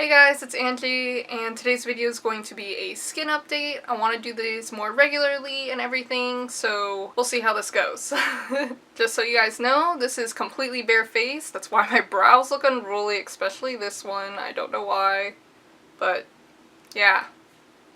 Hey guys, it's Angie, and today's video is going to be a skin update. I want to do these more regularly and everything, so we'll see how this goes. Just so you guys know, this is completely bare face. That's why my brows look unruly, especially this one. I don't know why, but yeah.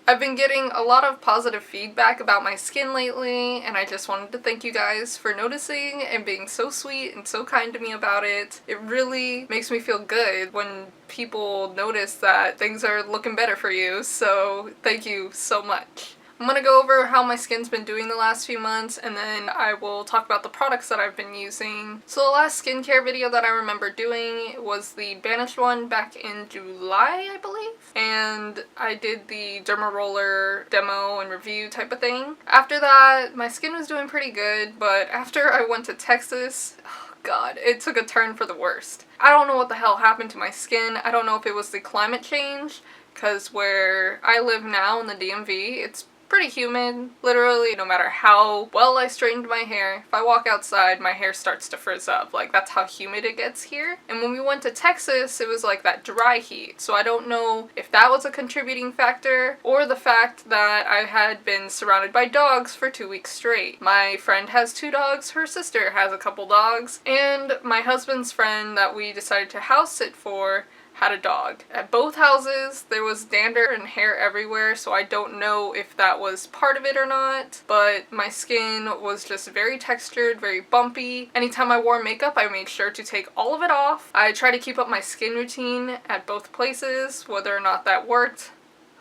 I've been getting a lot of positive feedback about my skin lately, and I just wanted to thank you guys for noticing and being so sweet and so kind to me about it. It really makes me feel good when people notice that things are looking better for you, so thank you so much. I'm gonna go over how my skin's been doing the last few months, and then I will talk about the products that I've been using. So the last skincare video that I remember doing was the Banished one back in July, I believe. And I did the derma roller demo and review type of thing. After that, my skin was doing pretty good, but after I went to Texas, oh god, it took a turn for the worst. I don't know what the hell happened to my skin. I don't know if it was the climate change, because where I live now in the DMV, it's pretty humid. Literally, no matter how well I straightened my hair, if I walk outside, my hair starts to frizz up. Like, that's how humid it gets here. And when we went to Texas, it was like that dry heat. So I don't know if that was a contributing factor, or the fact that I had been surrounded by dogs for 2 weeks straight. My friend has 2 dogs, her sister has a couple dogs, and my husband's friend that we decided to house sit for had a dog. At both houses, there was dander and hair everywhere, so I don't know if that was part of it or not, but my skin was just very textured, very bumpy. Anytime I wore makeup, I made sure to take all of it off. I try to keep up my skin routine at both places. Whether or not that worked,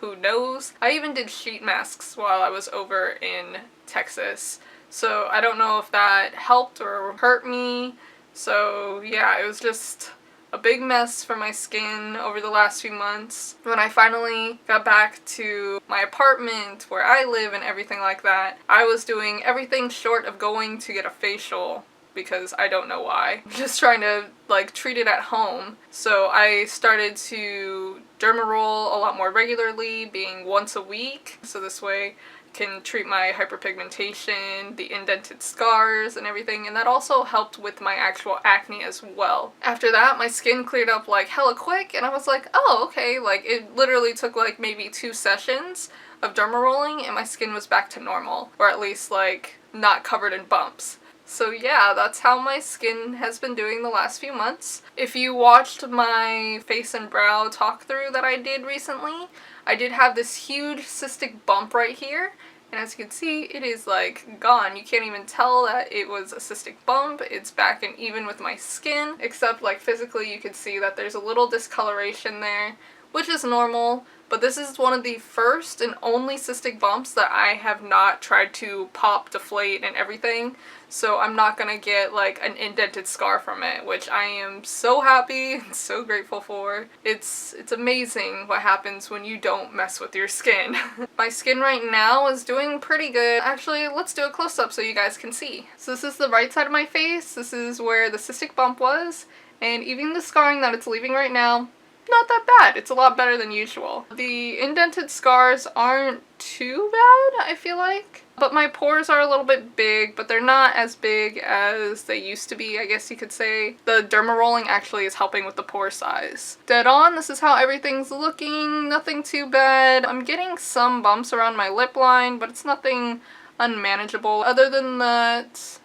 who knows? I even did sheet masks while I was over in Texas, so I don't know if that helped or hurt me. So yeah, it was just a big mess for my skin over the last few months. When I finally got back to my apartment where I live and everything like that, I was doing everything short of going to get a facial because I don't know why. I'm just trying to like treat it at home. So I started to derma roll a lot more regularly, being once a week. So this way can treat my hyperpigmentation, the indented scars and everything, and that also helped with my actual acne as well. After that, my skin cleared up like hella quick, and I was like, oh, okay, like it literally took like maybe 2 sessions of derma rolling and my skin was back to normal, or at least like not covered in bumps. So yeah, that's how my skin has been doing the last few months. If you watched my face and brow talk through that I did recently, I did have this huge cystic bump right here, and as you can see, it is like gone. You can't even tell that it was a cystic bump. It's back and even with my skin, except like physically you can see that there's a little discoloration there, which is normal. But this is one of the first and only cystic bumps that I have not tried to pop, deflate, and everything. So I'm not gonna get like an indented scar from it, which I am so happy and so grateful for. It's amazing what happens when you don't mess with your skin. My skin right now is doing pretty good. Actually, let's do a close-up so you guys can see. So this is the right side of my face. This is where the cystic bump was, and even the scarring that it's leaving right now, not that bad. It's a lot better than usual. The indented scars aren't too bad, I feel like. But my pores are a little bit big, but they're not as big as they used to be, I guess you could say. The derma rolling actually is helping with the pore size. Dead on, this is how everything's looking. Nothing too bad. I'm getting some bumps around my lip line, but it's nothing unmanageable. Other than that,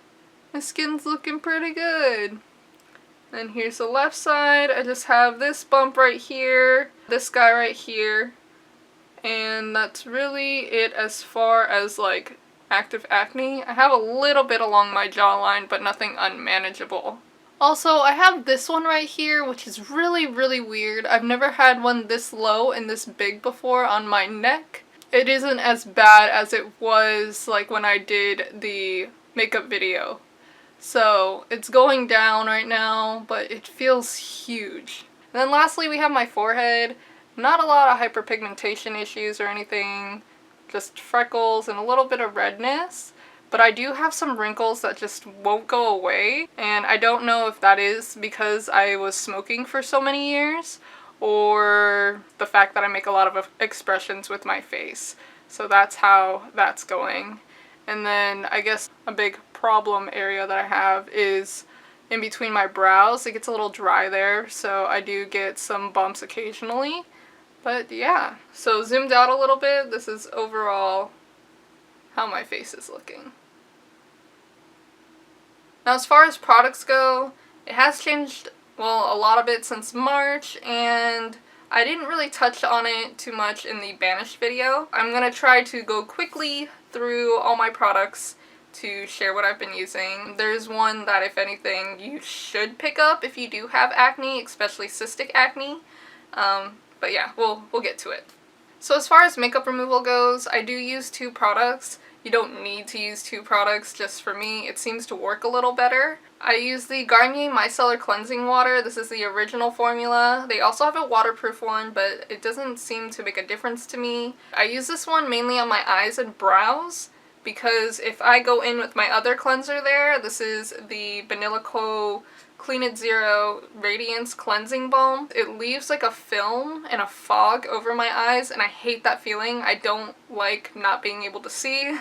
my skin's looking pretty good. And here's the left side. I just have this bump right here, this guy right here, and that's really it as far as like active acne. I have a little bit along my jawline, but nothing unmanageable. Also, I have this one right here, which is really, really weird. I've never had one this low and this big before on my neck. It isn't as bad as it was like when I did the makeup video. So it's going down right now, but it feels huge. And then lastly, we have my forehead. Not a lot of hyperpigmentation issues or anything, just freckles and a little bit of redness. But I do have some wrinkles that just won't go away, and I don't know if that is because I was smoking for so many years, or the fact that I make a lot of expressions with my face. So that's how that's going. And then I guess a big problem area that I have is in between my brows. It gets a little dry there, so I do get some bumps occasionally. But yeah, so zoomed out a little bit, this is overall how my face is looking. Now as far as products go, it has changed, well, a lot of it since March, and I didn't really touch on it too much in the Banished video. I'm going to try to go quickly through all my products to share what I've been using. There's one that, if anything, you should pick up if you do have acne, especially cystic acne. But yeah, we'll get to it. So as far as makeup removal goes, I do use 2 products. You don't need to use 2 products, just for me, it seems to work a little better. I use the Garnier Micellar Cleansing Water. This is the original formula. They also have a waterproof one, but it doesn't seem to make a difference to me. I use this one mainly on my eyes and brows, because if I go in with my other cleanser there, this is the Banilico Clean It Zero Radiance Cleansing Balm. It leaves like a film and a fog over my eyes, and I hate that feeling. I don't like not being able to see.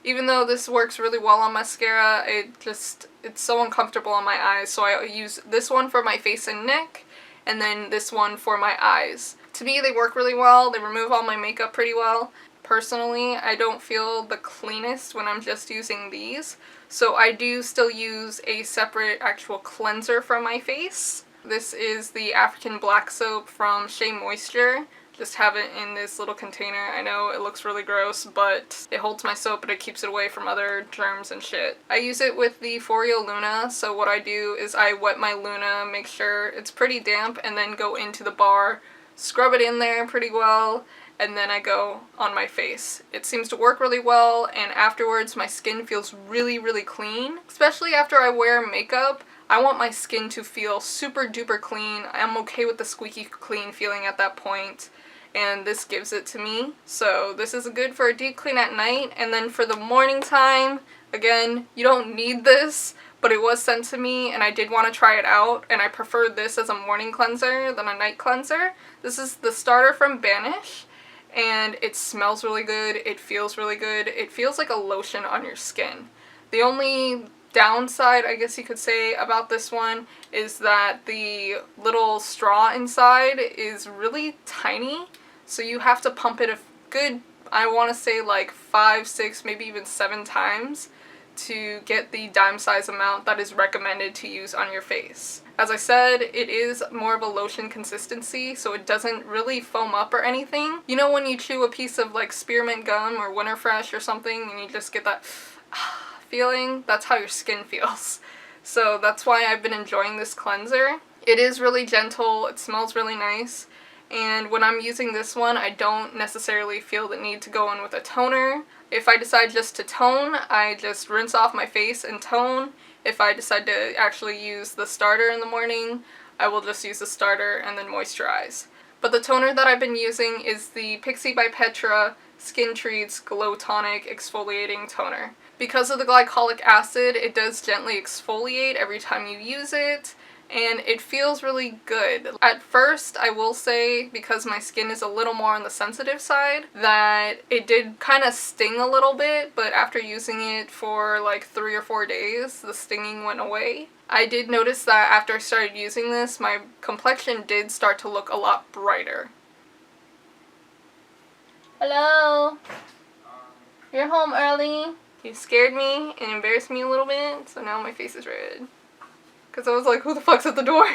Even though this works really well on mascara, it's so uncomfortable on my eyes, so I use this one for my face and neck, and then this one for my eyes. To me, they work really well. They remove all my makeup pretty well. Personally, I don't feel the cleanest when I'm just using these, so I do still use a separate actual cleanser for my face. This is the African Black Soap from Shea Moisture. Just have it in this little container. I know it looks really gross, but it holds my soap, but it keeps it away from other germs and shit. I use it with the Foreo Luna, so what I do is I wet my Luna, make sure it's pretty damp, and then go into the bar, scrub it in there pretty well, and then I go on my face. It seems to work really well, and afterwards my skin feels really, really clean. Especially after I wear makeup, I want my skin to feel super duper clean. I'm okay with the squeaky clean feeling at that point, and this gives it to me. So this is good for a deep clean at night, and then for the morning time, again, you don't need this, but it was sent to me and I did want to try it out, and I prefer this as a morning cleanser than a night cleanser. This is the starter from Banish, and it smells really good, it feels really good, it feels like a lotion on your skin. The only downside, I guess you could say, about this one is that the little straw inside is really tiny, so you have to pump it a good, I want to say like 5, 6, maybe even 7 times to get the dime size amount that is recommended to use on your face. As I said, it is more of a lotion consistency, so it doesn't really foam up or anything. You know when you chew a piece of like spearmint gum or Winter Fresh or something and you just get that feeling? That's how your skin feels. So that's why I've been enjoying this cleanser. It is really gentle, it smells really nice, and when I'm using this one, I don't necessarily feel the need to go in with a toner. If I decide just to tone, I just rinse off my face and tone. If I decide to actually use the starter in the morning, I will just use the starter and then moisturize. But the toner that I've been using is the Pixi by Petra Skin Treats Glow Tonic Exfoliating Toner. Because of the glycolic acid, it does gently exfoliate every time you use it, and it feels really good. At first, I will say, because my skin is a little more on the sensitive side, that it did kind of sting a little bit, but after using it for like 3 or 4 days, the stinging went away. I did notice that after I started using this, my complexion did start to look a lot brighter. Hello? You're home early? You scared me and embarrassed me a little bit, so now my face is red. Because I was like, who the fuck's at the door?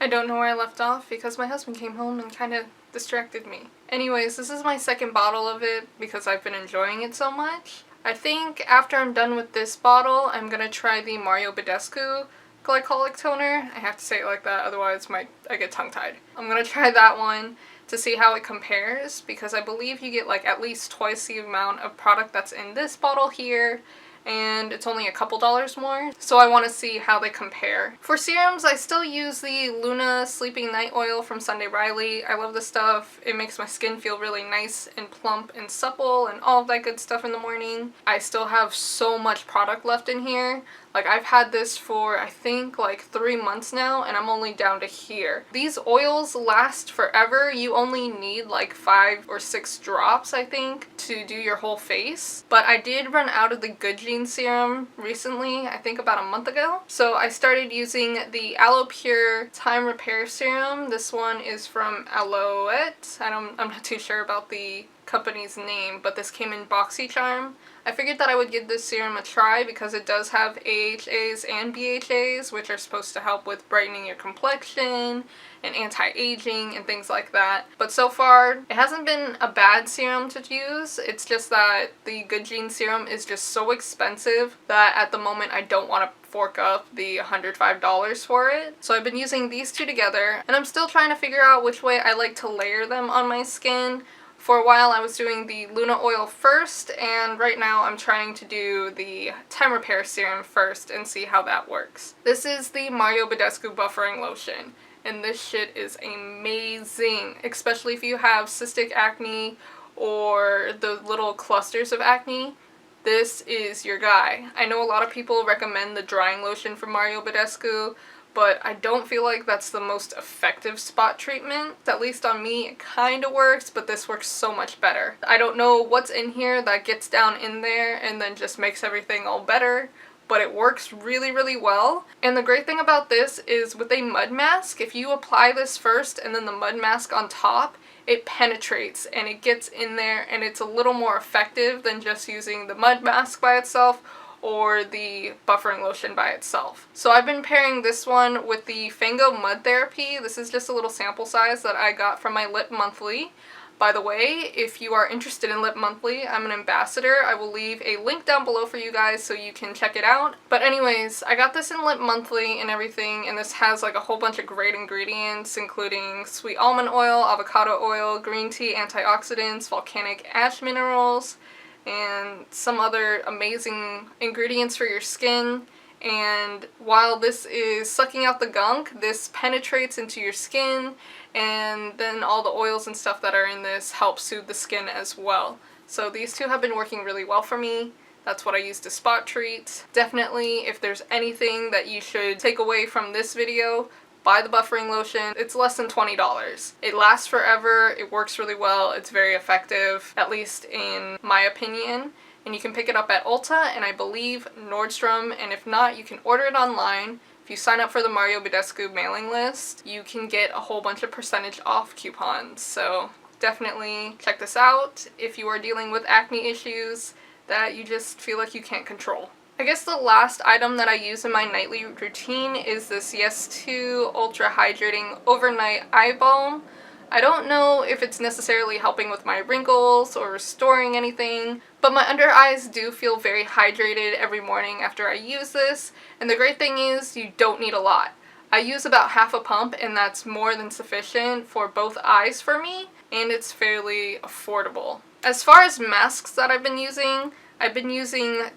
I don't know where I left off because my husband came home and kind of distracted me. Anyways, this is my second bottle of it because I've been enjoying it so much. I think after I'm done with this bottle, I'm going to try the Mario Badescu Glycolic Toner. I have to say it like that, otherwise I get tongue-tied. I'm going to try that one to see how it compares, because I believe you get like at least twice the amount of product that's in this bottle here, and it's only a couple dollars more, so I want to see how they compare. For serums, I still use the Luna Sleeping Night Oil from Sunday Riley. I love this stuff. It makes my skin feel really nice and plump and supple and all of that good stuff in the morning. I still have so much product left in here. Like, I've had this for, I think, like 3 months now, and I'm only down to here. These oils last forever. You only need like 5 or 6 drops, I think, to do your whole face. But I did run out of the Good Genes serum recently, I think about a month ago. So I started using the Aloe Pure Time Repair Serum. This one is from Aloette. I'm not too sure about the company's name, but this came in BoxyCharm. I figured that I would give this serum a try because it does have AHAs and BHAs, which are supposed to help with brightening your complexion and anti-aging and things like that. But so far, it hasn't been a bad serum to use. It's just that the Good Genes serum is just so expensive that at the moment I don't want to fork up the $105 for it. So I've been using these two together, and I'm still trying to figure out which way I like to layer them on my skin. For a while I was doing the Luna oil first, and right now I'm trying to do the Time Repair Serum first and see how that works. This is the Mario Badescu Buffering Lotion, and this shit is amazing, especially if you have cystic acne or the little clusters of acne. This is your guy. I know a lot of people recommend the drying lotion from Mario Badescu, but I don't feel like that's the most effective spot treatment. At least on me, it kind of works, but this works so much better. I don't know what's in here that gets down in there and then just makes everything all better, but it works really, really well. And the great thing about this is with a mud mask, if you apply this first and then the mud mask on top, it penetrates and it gets in there, and it's a little more effective than just using the mud mask by itself or the buffering lotion by itself. So I've been pairing this one with the Fango Mud Therapy. This is just a little sample size that I got from my Lip Monthly. By the way, if you are interested in Lip Monthly, I'm an ambassador. I will leave a link down below for you guys so you can check it out. But anyways, I got this in Lip Monthly and everything, and this has like a whole bunch of great ingredients, including sweet almond oil, avocado oil, green tea, antioxidants, volcanic ash minerals, and some other amazing ingredients for your skin. And while this is sucking out the gunk, this penetrates into your skin, and then all the oils and stuff that are in this help soothe the skin as well. So these two have been working really well for me. That's what I use to spot treat. Definitely, if there's anything that you should take away from this video, buy the buffering lotion. It's less than $20. It lasts forever, it works really well, it's very effective, at least in my opinion. And you can pick it up at Ulta and I believe Nordstrom, and if not, you can order it online. If you sign up for the Mario Badescu mailing list, you can get a whole bunch of percentage off coupons. So definitely check this out if you are dealing with acne issues that you just feel like you can't control. I guess the last item that I use in my nightly routine is this Yes2 Ultra Hydrating Overnight Eye Balm. I don't know if it's necessarily helping with my wrinkles or restoring anything, but my under eyes do feel very hydrated every morning after I use this, and the great thing is you don't need a lot. I use about half a pump, and that's more than sufficient for both eyes for me, and it's fairly affordable. As far as masks that I've been using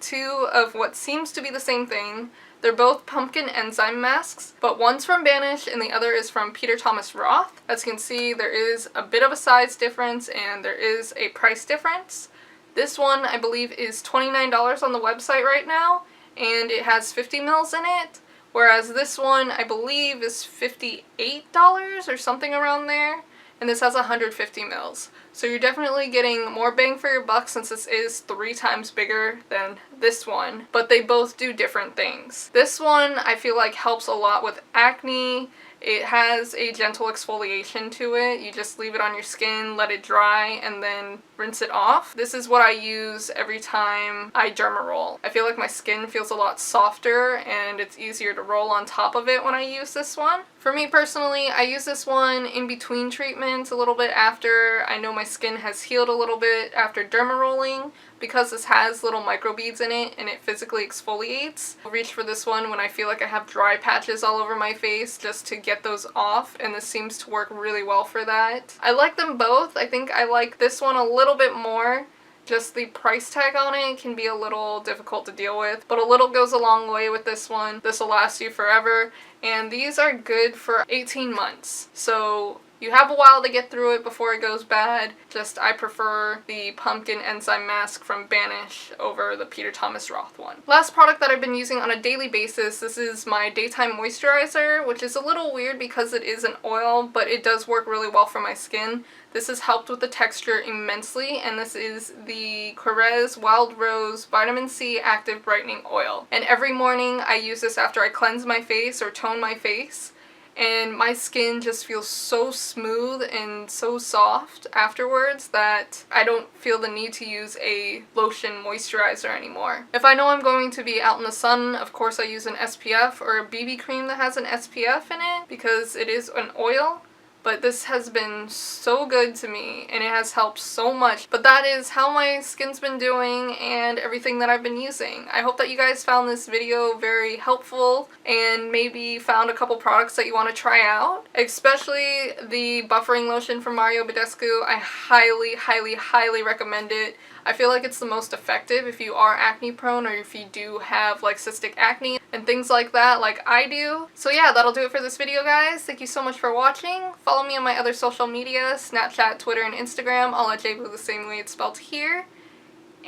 two of what seems to be the same thing. They're both pumpkin enzyme masks, but one's from Banish and the other is from Peter Thomas Roth. As you can see, there is a bit of a size difference and there is a price difference. This one, I believe, is $29 on the website right now, and it has 50 mils in it, whereas this one, I believe, is $58 or something around there, and this has 150 mils. So you're definitely getting more bang for your buck since this is 3 times bigger than this one, but they both do different things. This one I feel like helps a lot with acne. It has a gentle exfoliation to it. You just leave it on your skin, let it dry, and then rinse it off. This is what I use every time I derma roll. I feel like my skin feels a lot softer and it's easier to roll on top of it when I use this one. For me personally, I use this one in between treatments a little bit after I know my skin has healed a little bit after derma rolling, because this has little microbeads in it and it physically exfoliates. I'll reach for this one when I feel like I have dry patches all over my face just to get those off, and this seems to work really well for that. I like them both. I think I like this one a little bit more. Just the price tag on it can be a little difficult to deal with, but a little goes a long way with this one. This will last you forever, and these are good for 18 months. So You have a while to get through it before it goes bad. Just I prefer the pumpkin enzyme mask from Banish over the Peter Thomas Roth one. Last product that I've been using on a daily basis, this is my daytime moisturizer, which is a little weird because it is an oil, but it does work really well for my skin. This has helped with the texture immensely, and this is the Korres Wild Rose Vitamin C Active Brightening Oil. And every morning I use this after I cleanse my face or tone my face. And my skin just feels so smooth and so soft afterwards that I don't feel the need to use a lotion moisturizer anymore. If I know I'm going to be out in the sun, of course I use an SPF or a BB cream that has an SPF in it because it is an oil. But this has been so good to me and it has helped so much. But that is how my skin's been doing and everything that I've been using. I hope that you guys found this video very helpful and maybe found a couple products that you want to try out. Especially the buffering lotion from Badescu. I highly, highly, highly recommend it. I feel like it's the most effective if you are acne prone or if you do have like cystic acne and things like that like I do. So yeah, that'll do it for this video, guys. Thank you so much for watching. Follow me on my other social media, Snapchat, Twitter, and Instagram, all at jehbuu the same way it's spelled here.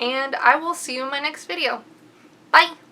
And I will see you in my next video. Bye!